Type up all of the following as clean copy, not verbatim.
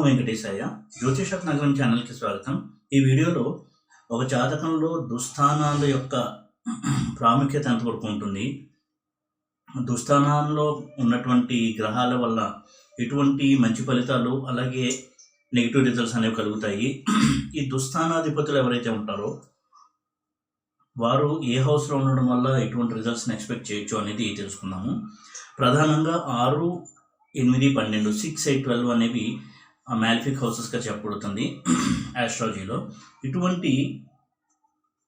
వెంకటేశయ్య. జ్యోతిష నగరం ఛానల్కి స్వాగతం. ఈ వీడియోలో ఒక జాతకంలో దుస్థానాల యొక్క ప్రాముఖ్యత ఎంతవరకు ఉంటుంది, దుస్థానాల్లో ఉన్నటువంటి గ్రహాల వల్ల ఎటువంటి మంచి ఫలితాలు అలాగే నెగిటివ్ రిజల్ట్స్ అనేవి కలుగుతాయి, ఈ దుస్థానాధిపతులు ఎవరైతే ఉంటారో వారు ఏ హౌస్లో ఉండడం వల్ల ఎటువంటి రిజల్ట్స్ని ఎక్స్పెక్ట్ చేయొచ్చు అనేది తెలుసుకుందాము. ప్రధానంగా 6, 8, 12, 6, 8, 12 అనేవి మ్యాలిఫిక్ హౌసెస్గా చెప్పబడుతుంది ఆస్ట్రాలజీలో. ఇటువంటి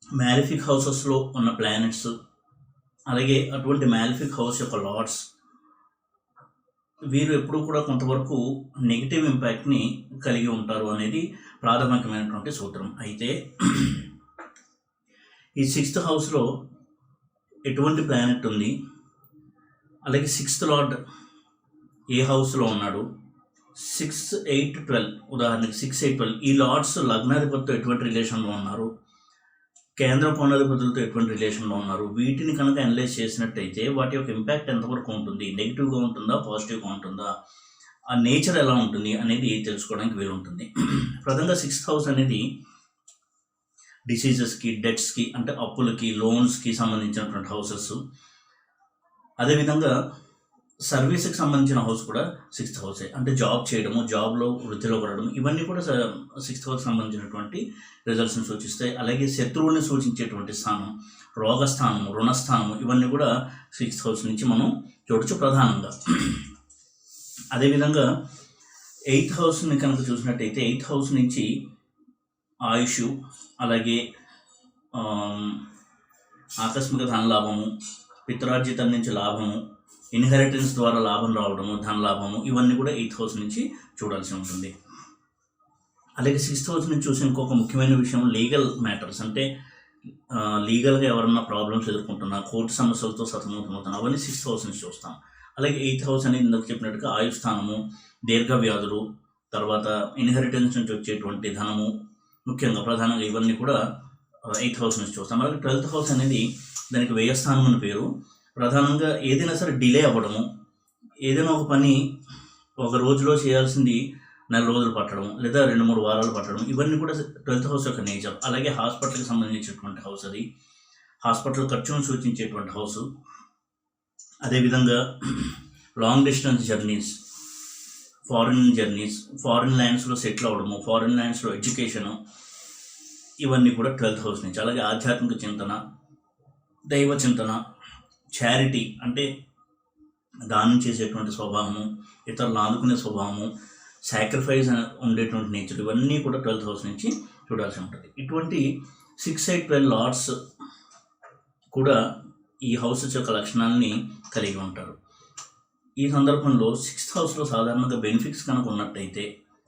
మ్యాలిఫిక్ హౌసెస్లో ఉన్న ప్లానెట్స్ అలాగే అటువంటి మ్యాలిఫిక్ హౌస్ యొక్క లార్డ్స్ వీరు ఎప్పుడూ కూడా కొంతవరకు నెగిటివ్ ఇంపాక్ట్ని కలిగి ఉంటారు అనేది ప్రాథమికమైనటువంటి సూత్రం. అయితే ఈ 6th హౌస్లో ఎటువంటి ప్లానెట్ ఉంది, అలాగే 6th లార్డ్ ఏ హౌస్లో ఉన్నాడు, 6, 8, 12 ఉదాహరణకి 6, 8, 12 ఈ లార్డ్స్ లగ్నాధిపతితో ఎటువంటి రిలేషన్లో ఉన్నారు, కేంద్ర కోణాధిపతులతో ఎటువంటి రిలేషన్లో ఉన్నారు, వీటిని కనుక అనలైజ్ చేసినట్టయితే వాటి యొక్క ఇంపాక్ట్ ఎంతవరకు ఉంటుంది, నెగిటివ్గా ఉంటుందా పాజిటివ్గా ఉంటుందా, ఆ నేచర్ ఎలా ఉంటుంది అనేది తెలుసుకోవడానికి వీలుంటుంది. ప్రధానంగా 6th హౌస్ అనేది డిసీజెస్కి, డెట్స్కి అంటే అప్పులకి, లోన్స్కి సంబంధించినటువంటి హౌసెస్. అదేవిధంగా సర్వీస్కి సంబంధించిన హౌస్ కూడా 6th హౌసే, అంటే జాబ్ చేయడము, జాబ్లో వృద్ధిలో పడడం, ఇవన్నీ కూడా 6th హౌస్కి సంబంధించినటువంటి రిజల్ట్స్ని సూచిస్తాయి. అలాగే శత్రువుని సూచించేటువంటి స్థానం, రోగస్థానము, రుణస్థానము, ఇవన్నీ కూడా 6th హౌస్ నుంచి మనం చూడొచ్చు ప్రధానంగా. అదేవిధంగా 8th హౌస్ని కనుక చూసినట్టయితే 8th హౌస్ నుంచి ఆయుష్, అలాగే ఆకస్మిక ధనలాభము, పితరార్జితం నుంచి లాభము, ఇన్హెరిటెన్స్ ద్వారా లాభం రావడము, ధనలాభము, ఇవన్నీ కూడా 8th హౌస్ నుంచి చూడాల్సి ఉంటుంది. అలాగే 6th హౌస్ నుంచి చూసి ఇంకొక ముఖ్యమైన విషయం లీగల్ మ్యాటర్స్, అంటే లీగల్గా ఎవరన్నా ప్రాబ్లమ్స్ ఎదుర్కొంటున్నా, కోర్టు సమస్యలతో సతమతమవుతున్నా, అవన్నీ 6th హౌస్ నుంచి చూస్తాం. అలాగే 8th హౌస్ అనేది ఇందాక చెప్పినట్టుగా ఆయుస్థానము, దీర్ఘ వ్యాధులు, తర్వాత ఇన్హెరిటెన్స్ నుంచి వచ్చేటువంటి ధనము, ముఖ్యంగా ప్రధానంగా ఇవన్నీ కూడా 8th హౌస్ నుంచి చూస్తాం. అలాగే 12th హౌస్ అనేది దానికి వ్యయస్థానం అని పేరు. ప్రధానంగా ఏదైనా సరే డిలే అవ్వడము, ఏదైనా ఒక పని ఒక రోజులో చేయాల్సింది 4 రోజులు పట్టడం లేదా 2-3 వారాలు పట్టడం, ఇవన్నీ కూడా 12th హౌస్ యొక్క నేచర్. అలాగే హాస్పిటల్కి సంబంధించినటువంటి హౌస్, అది హాస్పిటల్ ఖర్చును సూచించేటువంటి హౌస్. అదేవిధంగా లాంగ్ డిస్టెన్స్ జర్నీస్, ఫారిన్ ల్యాండ్స్లో సెటిల్ అవ్వడము, ఫారిన్ ల్యాండ్స్లో ఎడ్యుకేషను, ఇవన్నీ కూడా 12th హౌస్ నుంచి. అలాగే ఆధ్యాత్మిక చింతన, దైవ చింతన, చారిటీ అంటే దానం చేసేటువంటి స్వభావము, ఇతరులు ఆదుకునే స్వభావము, సాక్రిఫైస్ ఉండేటువంటి నేచర్, ఇవన్నీ కూడా 12th హౌస్ నుంచి చూడాల్సి ఉంటుంది. ఇటువంటి 6, 8, 12 లార్డ్స్ కూడా ఈ హౌసెస్ యొక్క లక్షణాలని కలిగి ఉంటారు. ఈ సందర్భంలో 6th హౌస్లో సాధారణంగా బెనిఫిట్స్ కనుక ఉన్నట్టయితే,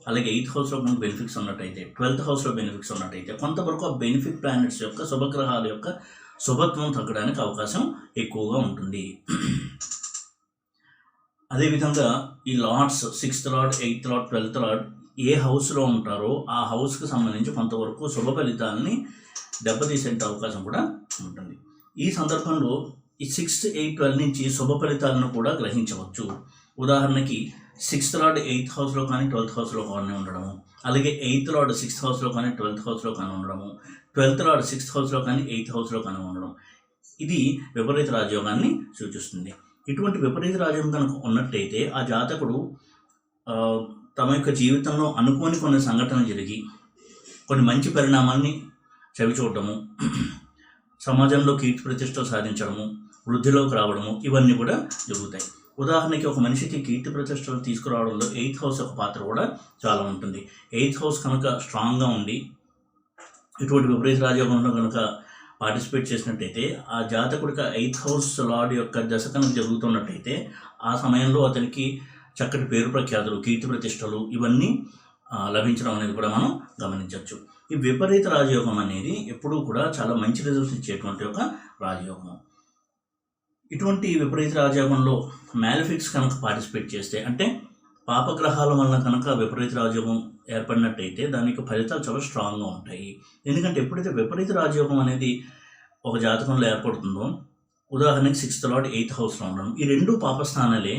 అలాగే 8th హౌస్లో కనుక బెనిఫిట్స్ ఉన్నట్టయితే, 12th హౌస్లో బెనిఫిట్స్ ఉన్నట్టయితే కొంతవరకు ఆ బెనిఫిట్ ప్లానెట్స్ యొక్క శుభగ్రహాల యొక్క శుభత్వం తగ్గడానికి అవకాశం ఎక్కువగా ఉంటుంది. అదేవిధంగా ఈ lords 6th lord, 8th lord, 12th lord ఏ హౌస్లో ఉంటారో ఆ హౌస్కి సంబంధించి కొంతవరకు శుభ ఫలితాలని దెబ్బతీసే అవకాశం కూడా ఉంటుంది. ఈ సందర్భంలో ఈ 6, 8, 12 నుంచి శుభ ఫలితాలను కూడా గ్రహించవచ్చు. ఉదాహరణకి 6th లార్డ్ 8th హౌస్లో కానీ 12th హౌస్లో కానీ ఉండడము, అలాగే 8th లార్డ్ 6th హౌస్లో కానీ 12th హౌస్లో కానీ ఉండడము, 12th లార్డ్ 6th హౌస్లో కానీ 8th హౌస్లో కానీ ఉండడం, ఇది విపరీత రాజయోగాన్ని సూచిస్తుంది. ఇటువంటి విపరీత రాజయోగం కనుక ఉన్నట్టయితే ఆ జాతకుడు తమ యొక్క జీవితంలో అనుకోని కొన్ని సంఘటనలు జరిగి కొన్ని మంచి పరిణామాన్ని చవిచూడటము, సమాజంలో కీర్తి ప్రతిష్టలు సాధించడము, వృద్ధిలోకి రావడము, ఇవన్నీ కూడా జరుగుతాయి. ఉదాహరణకి ఒక మనిషికి కీర్తి ప్రతిష్టలు తీసుకురావడంలో 8th హౌస్ యొక్క పాత్ర కూడా చాలా ఉంటుంది. 8th హౌస్ కనుక స్ట్రాంగ్గా ఉండి ఇటువంటి విపరీత రాజయోగంలో కనుక పార్టిసిపేట్ చేసినట్టయితే ఆ జాతకుడికి 8th హౌస్ లార్డ్ యొక్క దశ కనుక జరుగుతున్నట్టయితే ఆ సమయంలో అతనికి చక్కటి పేరు ప్రఖ్యాతులు, కీర్తి ప్రతిష్టలు, ఇవన్నీ లభించడం అనేది కూడా మనం గమనించవచ్చు. ఈ విపరీత రాజయోగం అనేది ఎప్పుడూ కూడా చాలా మంచి రిజల్ట్స్ ఇచ్చేటువంటి ఒక రాజయోగం. ఇటువంటి విపరీత రాజయోగంలో మ్యాలిఫిక్స్ కనుక పార్టిసిపేట్ చేస్తే, అంటే పాపగ్రహాల వలన కనుక విపరీత రాజయోగం ఏర్పడినట్టయితే దానికి ఫలితాలు చాలా స్ట్రాంగ్గా ఉంటాయి. ఎందుకంటే ఎప్పుడైతే విపరీత రాజయోగం అనేది ఒక జాతకంలో ఏర్పడుతుందో, ఉదాహరణకి 6th లార్డ్ 8th హౌస్లో ఉండడం, ఈ 2 పాపస్థానాలే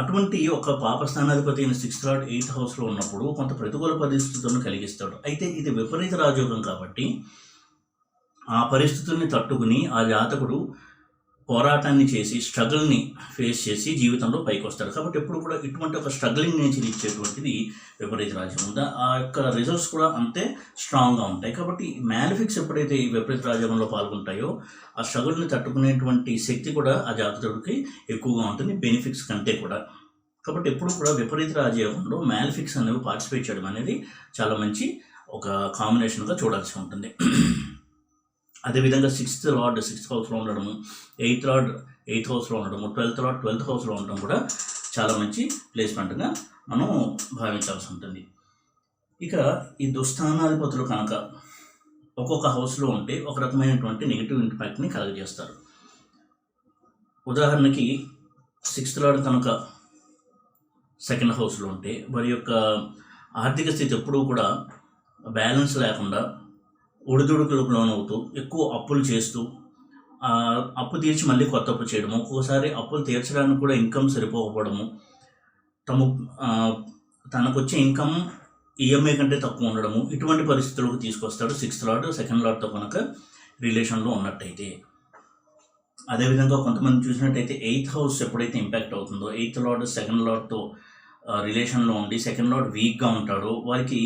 అటువంటి ఒక పాపస్థానాధిపతి అయిన 6th లార్డ్ 8th హౌస్లో ఉన్నప్పుడు కొంత ప్రతికూల పరిస్థితులను కలిగిస్తాడు. అయితే ఇది విపరీత రాజయోగం కాబట్టి ఆ పరిస్థితుల్ని తట్టుకుని ఆ జాతకుడు పోరాటాన్ని చేసి స్ట్రగుల్ని ఫేస్ చేసి జీవితంలో పైకి వస్తాడు. కాబట్టి ఎప్పుడు కూడా ఇటువంటి ఒక స్ట్రగ్లింగ్ నేచర్ ఇచ్చేటువంటిది విపరీత రాజయోగం. ఆ యొక్క రిజల్ట్స్ కూడా అంతే స్ట్రాంగ్గా ఉంటాయి. కాబట్టి మ్యాలిఫిక్స్ ఎప్పుడైతే ఈ విపరీత రాజయోగంలో పాల్గొంటాయో ఆ స్ట్రగుల్ని తట్టుకునేటువంటి శక్తి కూడా ఆ జాతకుడికి ఎక్కువగా ఉంటుంది బెనిఫిక్స్ కంటే కూడా. కాబట్టి ఎప్పుడు కూడా విపరీత రాజయోగంలో మ్యాలిఫిక్స్ అనేవి పార్టిసిపేట్ చేయడం అనేది చాలా మంచి ఒక కాంబినేషన్గా చూడాల్సి ఉంటుంది. అదేవిధంగా 6th లార్డ్ 6th హౌస్లో ఉండడము, 8th లార్డ్ 8th హౌస్లో ఉండడము, 12th లార్డ్ 12th హౌస్లో ఉండడం కూడా చాలా మంచి ప్లేస్మెంట్గా మనం భావించాల్సి ఉంటుంది. ఇక ఈ దుస్థానాధిపతులు కనుక ఒక్కొక్క హౌస్లో ఉంటే ఒక రకమైనటువంటి నెగిటివ్ ఇంపాక్ట్ని కలుగజేస్తారు. ఉదాహరణకి 6th లార్డ్ కనుక 2nd హౌస్లో ఉంటే వారి యొక్క ఆర్థిక స్థితి ఎప్పుడూ కూడా బ్యాలెన్స్ లేకుండా ఒడిదుడుకులకు లోనవుతూ ఎక్కువ అప్పులు చేస్తూ అప్పు తీర్చి మళ్ళీ కొత్త అప్పు చేయడము, ఒక్కోసారి అప్పులు తీర్చడానికి కూడా ఇన్కమ్ సరిపోకపోవడము, తనకు వచ్చే ఇన్కమ్ ఈఎంఐ కంటే తక్కువ ఉండడము, ఇటువంటి పరిస్థితులకు తీసుకొస్తాడు 6th లార్డ్ 2nd లార్డ్తో కనుక రిలేషన్లో ఉన్నట్టయితే. అదేవిధంగా కొంతమంది చూసినట్టయితే 8th హౌస్ ఎప్పుడైతే ఇంపాక్ట్ అవుతుందో 8th లార్డ్ 2nd లార్డ్తో రిలేషన్లో ఉండి 2nd లార్డ్ వీక్గా ఉంటాడో వారికి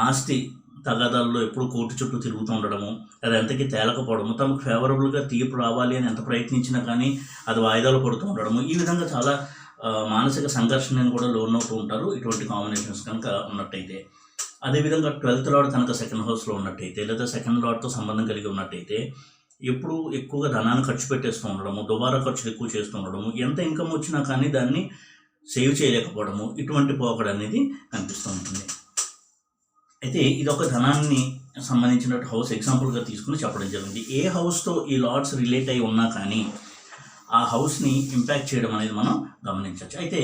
ఆస్తి తగాదాల్లో ఎప్పుడు కోర్టు చుట్టూ తిరుగుతూ ఉండడము, అది ఎంతకీ తేలకపోవడము, తమకు ఫేవరబుల్గా తీర్పు రావాలి అని ఎంత ప్రయత్నించినా కానీ అది వాయిదాలు పడుతూ ఉండడము, ఈ విధంగా చాలా మానసిక సంఘర్షణను కూడా లోనవుతూ ఉంటారు ఇటువంటి కాంబినేషన్స్ కనుక ఉన్నట్టయితే. అదేవిధంగా 12th లార్డ్ కనుక 2nd హౌస్లో ఉన్నట్టయితే లేదా 2nd లార్డ్తో సంబంధం కలిగి ఉన్నట్టయితే ఎప్పుడు ఎక్కువగా ధనాన్ని ఖర్చు పెట్టేస్తూ ఉండడము, దుబారా ఖర్చులు ఎక్కువ చేస్తూ ఉండడము, ఎంత ఇన్కమ్ వచ్చినా కానీ దాన్ని సేవ్ చేయలేకపోవడము, ఇటువంటి పోకడ అనేది కనిపిస్తూ ఉంటుంది. అయితే ఇది ఒక ధనాన్ని సంబంధించిన హౌస్ ఎగ్జాంపుల్గా తీసుకుని చెప్పడం జరిగింది. ఏ హౌస్తో ఈ లార్డ్స్ రిలేట్ అయి ఉన్నా కానీ ఆ హౌస్ని ఇంపాక్ట్ చేయడం అనేది మనం గమనించవచ్చు. అయితే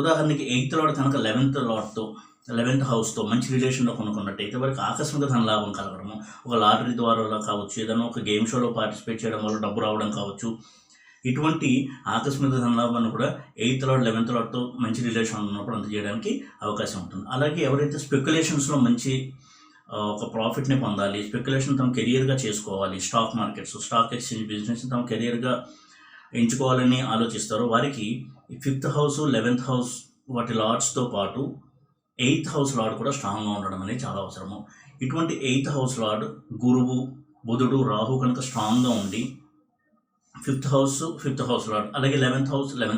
ఉదాహరణకి 8th లార్డ్ కనుక 11th హౌస్తో మంచి రిలేషన్లో కొనుక్కున్నట్టయితే వారికి ఆకస్మిక ధన లాభం కలగడము, ఒక లాటరీ ద్వారా కావచ్చు, ఏదైనా ఒక గేమ్ షోలో పార్టిసిపేట్ చేయడం వల్ల డబ్బు రావడం కావచ్చు, ఇటువంటి ఆకస్మిక ధనలాభాన్ని కూడా 8th లార్డ్ 11th లార్డ్తో మంచి రిలేషన్ ఉన్నప్పుడు అందజేయడానికి అవకాశం ఉంటుంది. అలాగే ఎవరైతే స్పెక్యులేషన్స్లో మంచి ఒక ప్రాఫిట్ని పొందాలి, స్పెక్యులేషన్ తమ కెరియర్గా చేసుకోవాలి, stock markets stock exchange business తమ కెరియర్గా ఎంచుకోవాలని ఆలోచిస్తారో వారికి 5th హౌస్ 11th హౌస్ వాటి లార్డ్స్తో పాటు 8th హౌస్ లార్డ్ కూడా స్ట్రాంగ్గా ఉండడం అనేది చాలా అవసరము. ఇటువంటి 8th హౌస్ లార్డ్ గురువు, బుధుడు, రాహు కనుక స్ట్రాంగ్గా ఉండి 5th హౌస్ లార్డ్ అలాగే 11th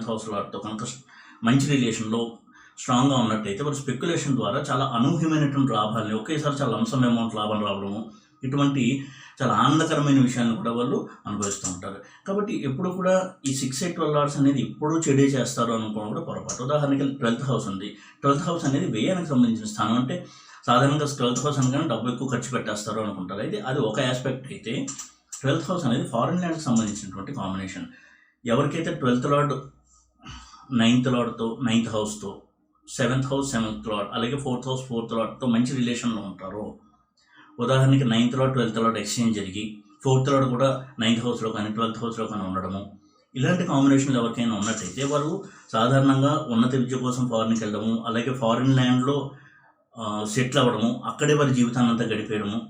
హౌస్ లార్డ్తో కనుక మంచి రిలేషన్లో స్ట్రాంగ్గా ఉన్నట్టయితే వారు స్పెక్యులేషన్ ద్వారా చాలా అనూహ్యమైనటువంటి లాభాలని ఒకేసారి చాలా లంసమ్ అమౌంట్ లాభం రావడము, ఇటువంటి చాలా ఆనందకరమైన విషయాన్ని కూడా వాళ్ళు అనుభవిస్తూ ఉంటారు. కాబట్టి ఎప్పుడు కూడా ఈ 6, 8, 12 లార్డ్స్ అనేది ఎప్పుడూ చెడే చేస్తారు అనుకోవడం కూడా పొరపాటు. ఉదాహరణకి 12th హౌస్ ఉంది. 12th హౌస్ అనేది వ్యయానికి సంబంధించిన స్థానం. అంటే సాధారణంగా 12th హౌస్ అనగానే డబ్బు ఎక్కువ ఖర్చు పెట్టేస్తారు అనుకుంటారు. అయితే అది ఒక ఆస్పెక్ట్ అయితే 12th హౌస్ అనేది ఫారిన్ ల్యాండ్కి సంబంధించినటువంటి కాంబినేషన్. ఎవరికైతే 12th lord 9th లార్డ్తో 9th హౌస్తో 7th house 7th lord అలాగే 4th హౌస్ 4th లార్డ్తో మంచి రిలేషన్లో ఉంటారో, ఉదాహరణకి 9th lord 12th lord exchange జరిగి 4th లార్డ్ కూడా 9th హౌస్లో కానీ 12th హౌస్లో కానీ ఉండడము, ఇలాంటి కాంబినేషన్లు ఎవరికైనా ఉన్నట్టయితే వాళ్ళు సాధారణంగా ఉన్నత విద్య కోసం ఫారిన్కి వెళ్ళడము, అలాగే ఫారిన్ ల్యాండ్లో సెటిల్ అవ్వడము, అక్కడే వారి జీవితాన్ని అంతా గడిపేయడము,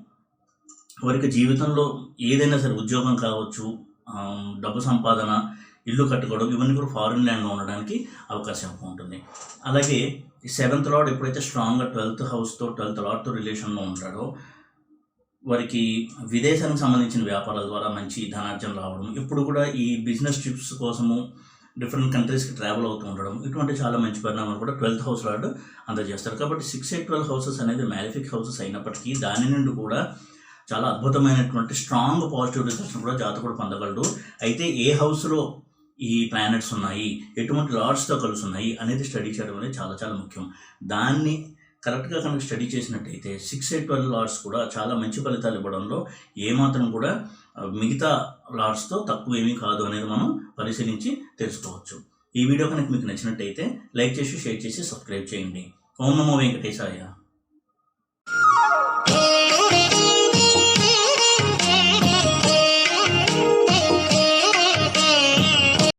వారికి జీవితంలో ఏదైనా సరే ఉద్యోగం కావచ్చు, డబ్బు సంపాదన, ఇల్లు కట్టుకోవడం, ఇవన్నీ కూడా ఫారిన్ ల్యాండ్లో ఉండడానికి అవకాశం ఉంటుంది. అలాగే ఈ 7th లార్డ్ ఎప్పుడైతే స్ట్రాంగ్గా 12th హౌస్తో 12th లార్డ్తో రిలేషన్లో ఉంటాడో వారికి విదేశానికి సంబంధించిన వ్యాపారాల ద్వారా మంచి ధనార్జన రావడం, ఇప్పుడు కూడా ఈ బిజినెస్ ట్రిప్స్ కోసము డిఫరెంట్ కంట్రీస్కి ట్రావెల్ అవుతూ ఉండడం, ఇటువంటి చాలా మంచి పరిణామాలు కూడా 12th హౌస్ లార్డ్ అందజేస్తారు. కాబట్టి 6, 8, 12 హౌసెస్ అనేది మ్యాలిఫిక్ హౌసెస్ అయినప్పటికీ దాని నుండి కూడా చాలా అద్భుతమైనటువంటి స్ట్రాంగ్ పాజిటివ్ రిజల్ట్స్ కూడా జాతకుడు పొందగలడు. అయితే ఏ హౌస్లో ఈ ప్లానెట్స్ ఉన్నాయి, ఎటువంటి లార్డ్స్తో కలిసి ఉన్నాయి అనేది స్టడీ చేయడం అనేది చాలా చాలా ముఖ్యం. దాన్ని కరెక్ట్గా కనుక స్టడీ చేసినట్టయితే 6, 8, 12 లార్డ్స్ కూడా చాలా మంచి ఫలితాలు ఇవ్వడంలో ఏమాత్రం కూడా మిగతా లార్డ్స్తో తక్కువ ఏమీ కాదు అనేది మనం పరిశీలించి తెలుసుకోవచ్చు. ఈ వీడియో కనుక మీకు నచ్చినట్టయితే లైక్ చేసి, షేర్ చేసి, సబ్స్క్రైబ్ చేయండి. ఓం నమో వెంకటేశాయ.